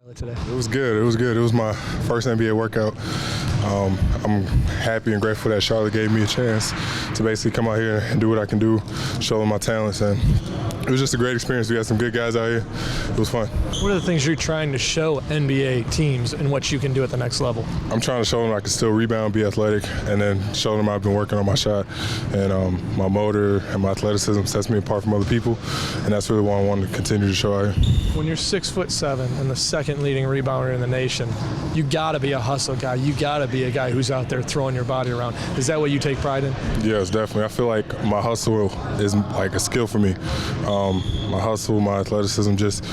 Today. It was good. It was good. It was my first NBA workout. I'm happy and grateful that Charlotte gave me a chance to basically come out here and do what I can do, show them my talents, and it was just a great experience. We had some good guys out here. It was fun. What are the things you're trying to show NBA teams and what you can do at the next level? I'm trying to show them I can still rebound, be athletic, and then show them I've been working on my shot. And my motor and my athleticism sets me apart from other people, and that's really what I want to continue to show out here. When you're 6'7" and the second leading rebounder in the nation, you got to be a hustle guy. You got to be a guy who's out there throwing your body around. Is that what you take pride in? Yes, definitely. I feel like my hustle is like a skill for me. My hustle, my athleticism, just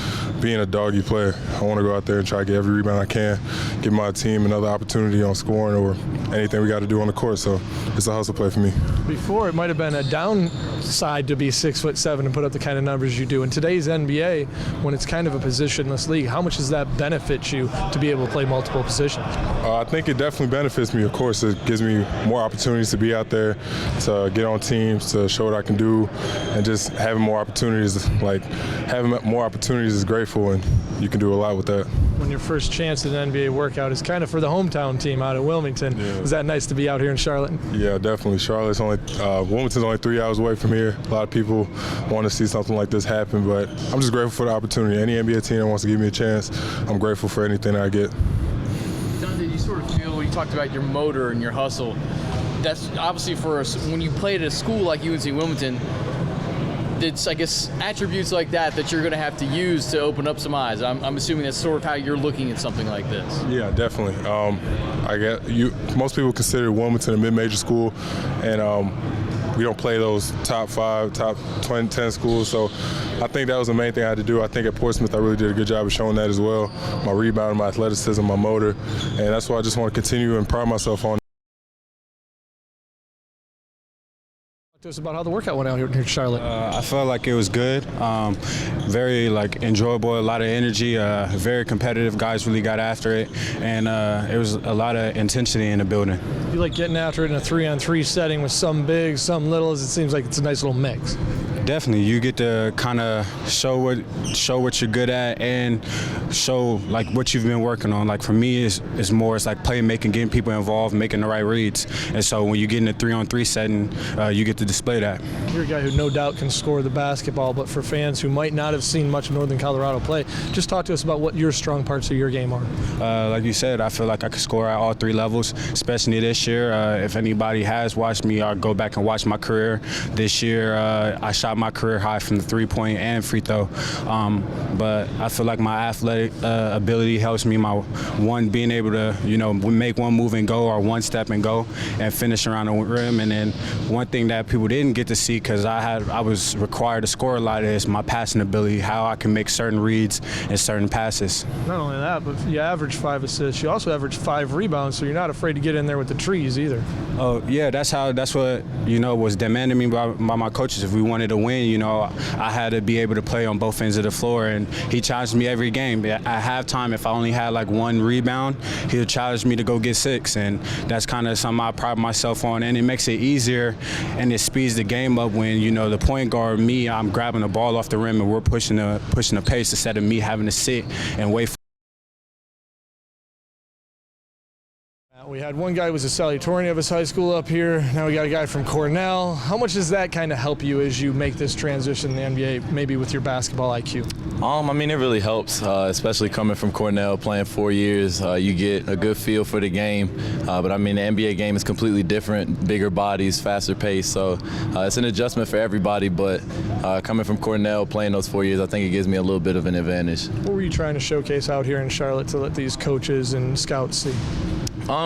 being a doggy player. I want to go out there and try to get every rebound I can, give my team another opportunity on scoring or anything we got to do on the court. So it's a hustle play for me. Before, it might have been a downside to be 6'7" and put up the kind of numbers you do. In today's NBA, when it's kind of a positionless league, how much does that benefit you to be able to play multiple positions? I think it definitely benefits me. Of course, it gives me more opportunities to be out there, to get on teams, to show what I can do, and just having more opportunities. Like having more opportunities is grateful, and you can do a lot with that. When your first chance at an NBA workout is kind of for the hometown team out at Wilmington, is that nice to be out here in Charlotte? Yeah, definitely. Charlotte's Wilmington's only 3 hours away from here. A lot of people want to see something like this happen, but I'm just grateful for the opportunity. Any NBA team that wants to give me a chance, I'm grateful for anything I get. Did you sort of feel, you talked about your motor and your hustle, that's obviously when you played at a school like UNC Wilmington, it's, I guess, attributes like that you're going to have to use to open up some eyes. I'm assuming that's sort of how you're looking at something like this. Yeah, definitely. Most people consider Wilmington a mid-major school, and we don't play those top 5, top 10 schools. So I think that was the main thing I had to do. I think at Portsmouth I really did a good job of showing that as well. My rebound, my athleticism, my motor, and that's what I just want to continue and pride myself on. Talk to us about how the workout went out here in Charlotte. I felt like it was good, very enjoyable, a lot of energy, very competitive. Guys really got after it, and it was a lot of intensity in the building. You like getting after it in a 3-on-3 setting with some big, some littles. It seems like it's a nice little mix. Definitely, you get to kind of show what you're good at and show what you've been working on. Like for me, it's like playmaking, getting people involved, making the right reads. And so when you get in a 3-on-3 setting, you get to display that. You're a guy who no doubt can score the basketball, but for fans who might not have seen much of Northern Colorado play, just talk to us about what your strong parts of your game are. Like you said, I feel like I could score at all 3 levels, especially this year. If anybody has watched me, I'll go back and watch my career. This year, I shot my career high from the 3-point and free throw. But I feel like my athletic ability helps me. Being able to, make one move and go, or one step and go, and finish around the rim. And then one thing that people didn't get to see, because I was required to score a lot, is my passing ability, how I can make certain reads and certain passes. Not only that, but you average 5 assists. You also average 5 rebounds, so you're not afraid to get in there with the trees either. Oh yeah, that's what was demanded me by my coaches. If we wanted to win, I had to be able to play on both ends of the floor, and he challenged me every game. At halftime, if I only had 1 rebound, he'll challenge me to go get 6, and that's kind of something I pride myself on, and it makes it easier, and it speeds the game up when, the point guard, I'm grabbing the ball off the rim and we're pushing the pace instead of me having to sit and wait for. We had one guy who was a salutatorian of his high school up here. Now we got a guy from Cornell. How much does that kind of help you as you make this transition in the NBA, maybe with your basketball IQ? It really helps, especially coming from Cornell, playing 4 years. You get a good feel for the game. But the NBA game is completely different, bigger bodies, faster pace. So it's an adjustment for everybody. But coming from Cornell, playing those 4 years, I think it gives me a little bit of an advantage. What were you trying to showcase out here in Charlotte to let these coaches and scouts see?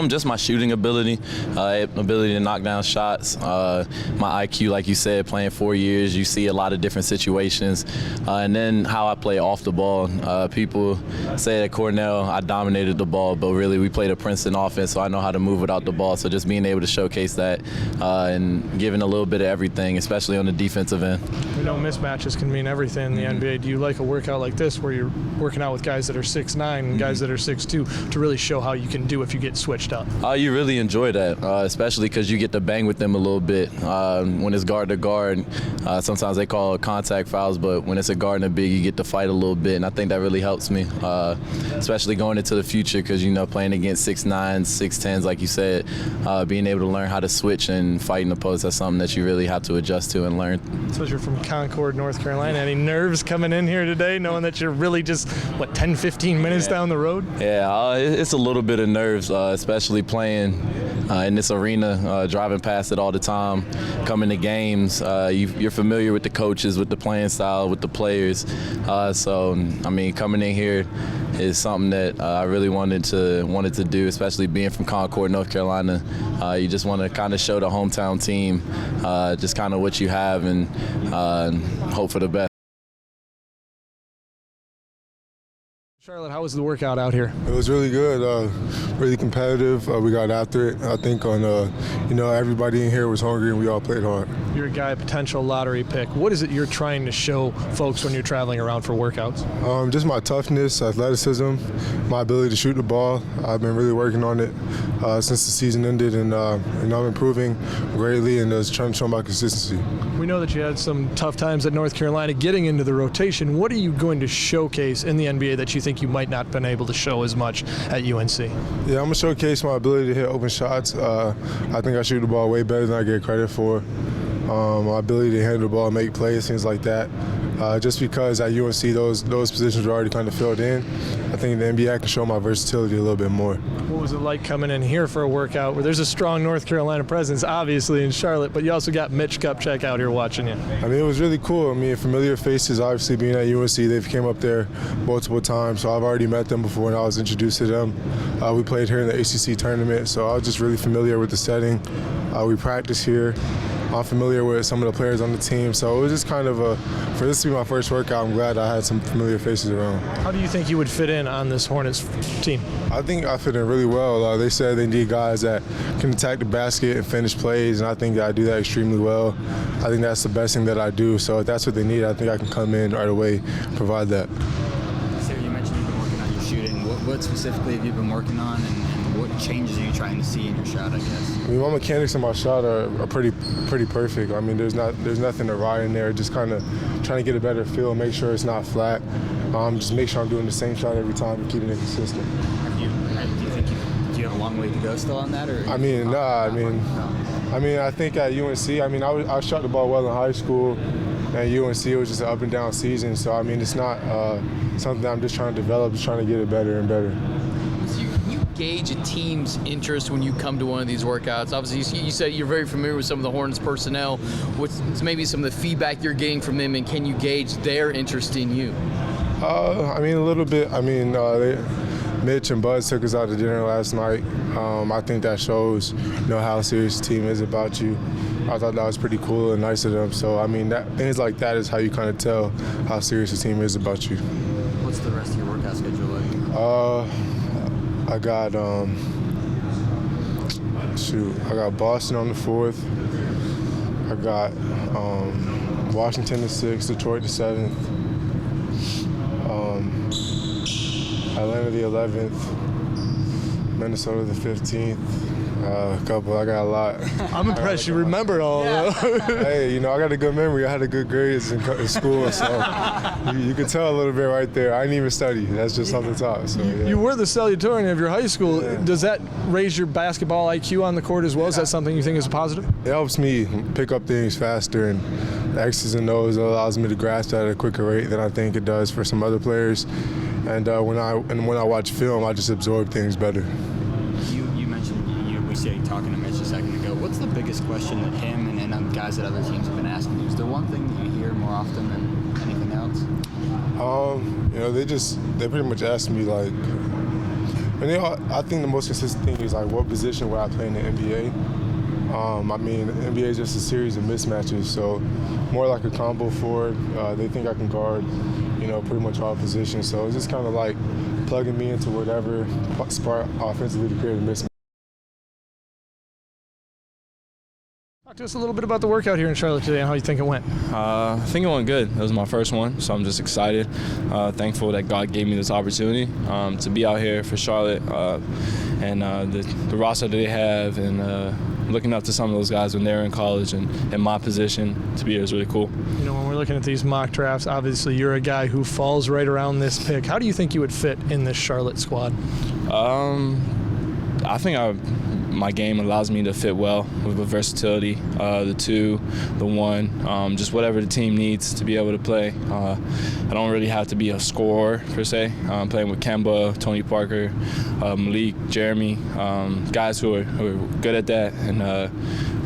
Just my shooting ability, ability to knock down shots, my IQ, like you said, playing 4 years, you see a lot of different situations, and then how I play off the ball. People say at Cornell I dominated the ball, but really we played a Princeton offense, so I know how to move without the ball. So just being able to showcase that and giving a little bit of everything, especially on the defensive end. We know mismatches can mean everything in the NBA. Do you like a workout like this where you're working out with guys that are 6'9" and guys that are 6'2" to really show how you can do if you get switched switched up? You really enjoy that, especially because you get to bang with them a little bit. When it's guard to guard, sometimes they call it contact fouls, but when it's a guard and a big, you get to fight a little bit, and I think that really helps me, especially going into the future because, playing against 6'9", 6'10", like you said, being able to learn how to switch and fight in the post, that's something that you really have to adjust to and learn. So you're from Concord, North Carolina. Any nerves coming in here today, knowing that you're really just, 10, 15 minutes down the road? Yeah, it's a little bit of nerves, especially playing in this arena, driving past it all the time, coming to games. You're familiar with the coaches, with the playing style, with the players. Coming in here is something that I really wanted to do, especially being from Concord, North Carolina. You just want to kind of show the hometown team just kind of what you have and hope for the best. Charlotte, how was the workout out here? It was really good, really competitive. We got after it. I think everybody in here was hungry and we all played hard. You're a guy, a potential lottery pick. What is it you're trying to show folks when you're traveling around for workouts? Just my toughness, athleticism, my ability to shoot the ball. I've been really working on it since the season ended, and I'm improving greatly and just trying to show my consistency. We know that you had some tough times at North Carolina getting into the rotation. What are you going to showcase in the NBA that you think you might not have been able to show as much at UNC? Yeah, I'm going to showcase my ability to hit open shots. I think I shoot the ball way better than I get credit for. My ability to handle the ball, make plays, things like that. Just because at UNC those positions were already kind of filled in, I think in the NBA I can show my versatility a little bit more. What was it like coming in here for a workout where there's a strong North Carolina presence, obviously, in Charlotte, but you also got Mitch Kupchak out here watching you? It was really cool. Familiar faces, obviously being at UNC, they've came up there multiple times, so I've already met them before and I was introduced to them. We played here in the ACC tournament, so I was just really familiar with the setting. We practice here. I'm familiar with some of the players on the team, so it was just kind of for this to be my first workout, I'm glad I had some familiar faces around. How do you think you would fit in on this Hornets team? I think I fit in really well. They said they need guys that can attack the basket and finish plays, and I think I do that extremely well. I think that's the best thing that I do, so if that's what they need, I think I can come in right away and provide that. Sarah, you mentioned you've been working on your shooting. What specifically have you been working on, and what changes are you trying to see in your shot, I guess? My mechanics in my shot are pretty perfect. There's nothing to ride in there. Just kind of trying to get a better feel, make sure it's not flat. Just make sure I'm doing the same shot every time and keeping it consistent. Do you have a long way to go still on that, or? I think at UNC, I shot the ball well in high school. At UNC, it was just an up and down season. So it's not something that I'm just trying to develop, just trying to get it better and better. Gauge a team's interest when you come to one of these workouts? Obviously, you said you're very familiar with some of the Hornets personnel. What's maybe some of the feedback you're getting from them, and can you gauge their interest in you? A little bit. Mitch and Buzz took us out to dinner last night. I think that shows, how serious the team is about you. I thought that was pretty cool and nice of them. So, things like that is how you kind of tell how serious the team is about you. What's the rest of your workout schedule like? I got Boston on the 4th. I got Washington the 6th, Detroit the 7th, Atlanta the 11th, Minnesota the 15th. I got a lot. I'm impressed you remembered all of those. Hey, I got a good memory. I had a good grades in school, so you can tell a little bit right there. I didn't even study. That's just off the top. So, yeah. You were the salutatorian of your high school. Yeah. Does that raise your basketball IQ on the court as well? Is that something you think is a positive? It helps me pick up things faster, and the X's and O's allows me to grasp that at a quicker rate than I think it does for some other players. And when I watch film, I just absorb things better. You mentioned we say talking to Mitch a second ago. What's the biggest question that him and guys at other teams have been asking you? Is there one thing that you hear more often than anything else? They pretty much ask me I think the most consistent thing is what position would I play in the NBA? The NBA is just a series of mismatches, so more like a combo forward. They think I can guard, pretty much all positions. So it's just kind of like plugging me into whatever spot offensively to create a mismatch. Talk to us a little bit about the workout here in Charlotte today and how you think it went. I think it went good. It was my first one, so I'm just excited. Thankful that God gave me this opportunity to be out here for Charlotte and the roster that they have, and looking up to some of those guys when they're in college and in my position to be here is really cool. You know, when we're looking at these mock drafts, obviously you're a guy who falls right around this pick. How do you think you would fit in this Charlotte squad? I think my game allows me to fit well with the versatility, the 2, the 1, just whatever the team needs to be able to play. I don't really have to be a scorer per se. I'm playing with Kemba, Tony Parker, Malik, Jeremy, guys who are good at that and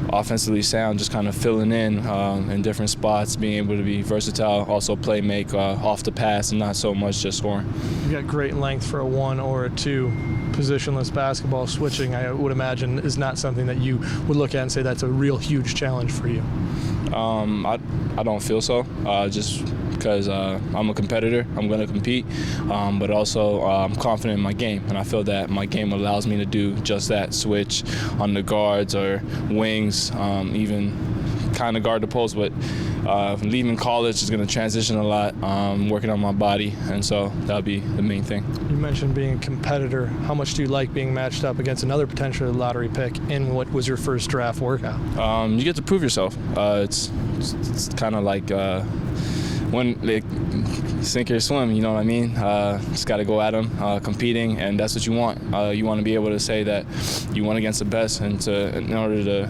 offensively sound, just kind of filling in different spots, being able to be versatile, also play make off the pass and not so much just scoring. You got great length for a 1 or a 2. Positionless basketball switching, I would imagine, is not something that you would look at and say that's a real huge challenge for you. I don't feel so, just because I'm a competitor. I'm going to compete, but also I'm confident in my game, and I feel that my game allows me to do just that, switch on the guards or wings, even kind of guard the post, but leaving college is going to transition a lot, working on my body, and so that'll be the main thing. You mentioned being a competitor. How much do you like being matched up against another potential lottery pick in what was your first draft workout? You get to prove yourself. It's kind of like when like sink or swim, you know what I mean? Just got to go at them, competing, and that's what you want. You want to be able to say that you went against the best, and in order to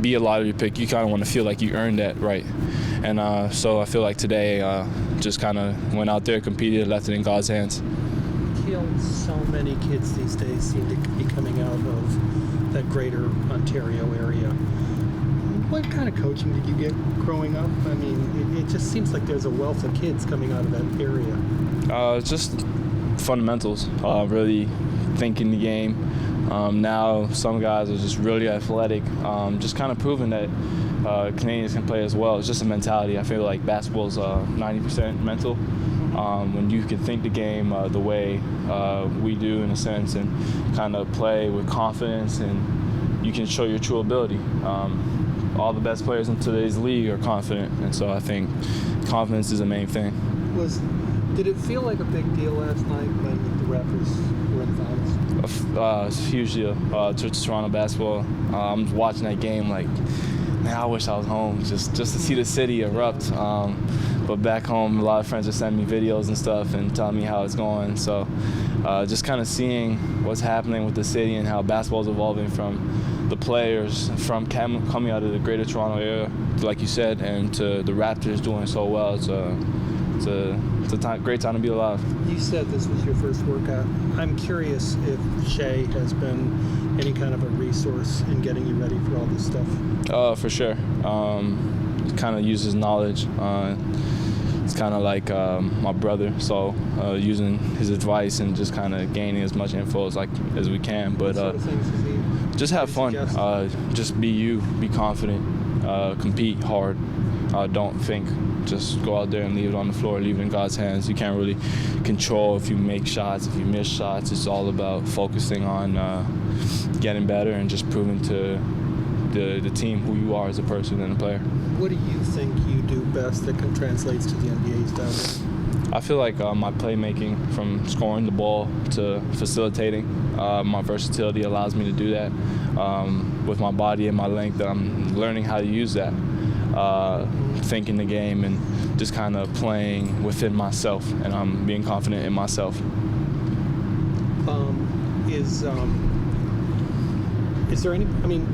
be a lottery pick, you kind of want to feel like you earned that right. And so I feel like today just kind of went out there, competed, left it in God's hands. So many kids these days seem to be coming out of that greater Ontario area. What kind of coaching did you get growing up? I mean, it just seems like there's a wealth of kids coming out of that area. Just fundamentals, really thinking the game. Now some guys are just really athletic, just kind of proving that Canadians can play as well. It's just a mentality. I feel like basketball's 90% mental. When you can think the game the way we do in a sense, and kind of play with confidence, and you can show your true ability. All the best players in today's league are confident, and so I think confidence is the main thing. Did it feel like a big deal last night when the Raptors were in the finals? It's a huge deal to Toronto basketball. I'm watching that game like, man, I wish I was home just to see the city erupt. But back home, a lot of friends are sending me videos and stuff and telling me how it's going. So just kind of seeing what's happening with the city and how basketball is evolving from the players from coming out of the greater Toronto area, like you said, and to the Raptors doing so well. It's a great time to be alive. You said this was your first workout. I'm curious if Shea has been any kind of a resource in getting you ready for all this stuff. For sure. Kind of uses knowledge. It's kind of like my brother, so using his advice and just kind of gaining as much info as we can. But what sort of things does he just have fun. Just be you, be confident, compete hard. Don't think. Just go out there and leave it on the floor, leave it in God's hands. You can't really control if you make shots, if you miss shots. It's all about focusing on getting better and just proving to the team who you are as a person and a player. What do you think you do best that translates to the NBA style? I feel like my playmaking, from scoring the ball to facilitating, my versatility allows me to do that. With my body and my length, I'm learning how to use that. Thinking the game and just kind of playing within myself, and I'm being confident in myself. Is there any? I mean,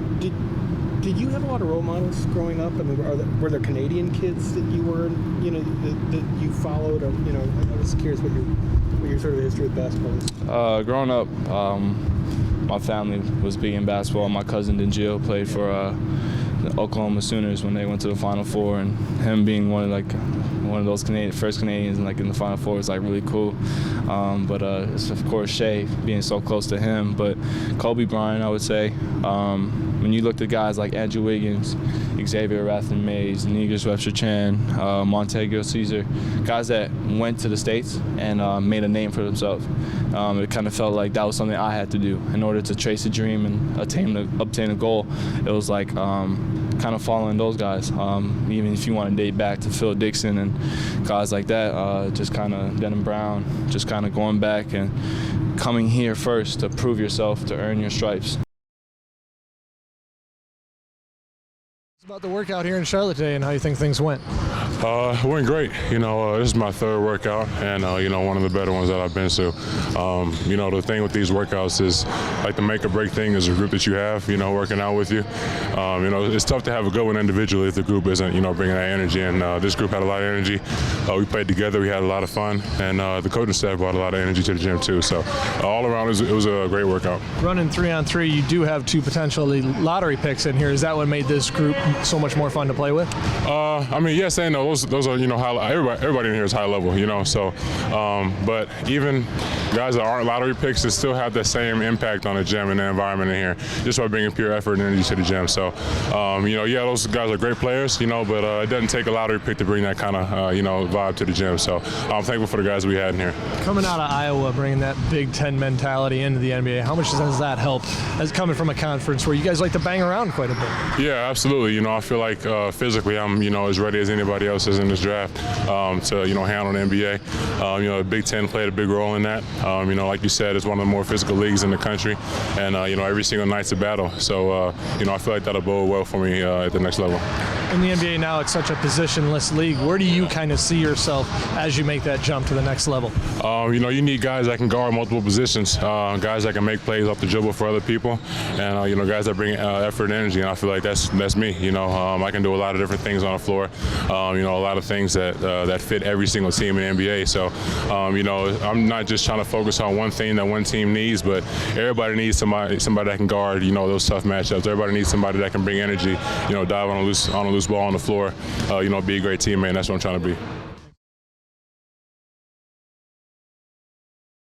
did you have a lot of role models growing up? I mean, were there Canadian kids that you were, that you followed? Or, I was curious what your sort of history with basketball is. Growing up, my family was big in basketball. My cousin Nickeil played for the Oklahoma Sooners when they went to the Final Four, and him being one of those first Canadians in the Final Four is really cool. But it's of course Shea, being so close to him. But Kobe Bryant, I would say. When you look at guys like Andrew Wiggins, Xavier Rathman-Mays, Negus Webster-Chan, Montego Caesar, guys that went to the States and made a name for themselves. It kind of felt like that was something I had to do in order to chase a dream and obtain a goal. It was like kind of following those guys. Even if you want to date back to Phil Dixon and guys like that, just kind of Denham Brown, just kind of going back and coming here first to prove yourself, to earn your stripes. About the workout here in Charlotte today and how you think things went. It went great. This is my third workout, and one of the better ones that I've been to. The thing with these workouts is like the make or break thing is a group that you have, working out with you. It's tough to have a good one individually if the group isn't, bringing that energy. And this group had a lot of energy. We played together. We had a lot of fun, and the coaching staff brought a lot of energy to the gym too. So all around, it was a great workout. Running 3-on-3, you do have 2 potentially lottery picks in here. Is that what made this group so much more fun to play with? Yes and no. Those are high, everybody in here is high level. So but even guys that aren't lottery picks that still have the same impact on the gym and the environment in here just by bringing pure effort and energy to the gym. So those guys are great players, but it doesn't take a lottery pick to bring that kind of vibe to the gym. So I'm thankful for the guys we had in here. Coming out of Iowa, bringing that Big Ten mentality into the NBA, how much does that help as coming from a conference where you guys like to bang around quite a bit? Yeah, absolutely. I feel like physically I'm as ready as anybody else is in this draft to handle the NBA. The Big Ten played a big role in that. Like you said, it's one of the more physical leagues in the country, and every single night's a battle. So I feel like that'll bode well for me at the next level. In the NBA now, it's such a positionless league. Where do you kind of see yourself as you make that jump to the next level? You need guys that can guard multiple positions, guys that can make plays off the dribble for other people, and guys that bring effort and energy. And I feel like that's me. I can do a lot of different things on the floor. A lot of things that fit every single team in the NBA. So I'm not just trying to focus on one thing that one team needs, but everybody needs somebody that can guard those tough matchups. Everybody needs somebody that can bring energy, dive on a loose ball on the floor, be a great teammate. And that's what I'm trying to be.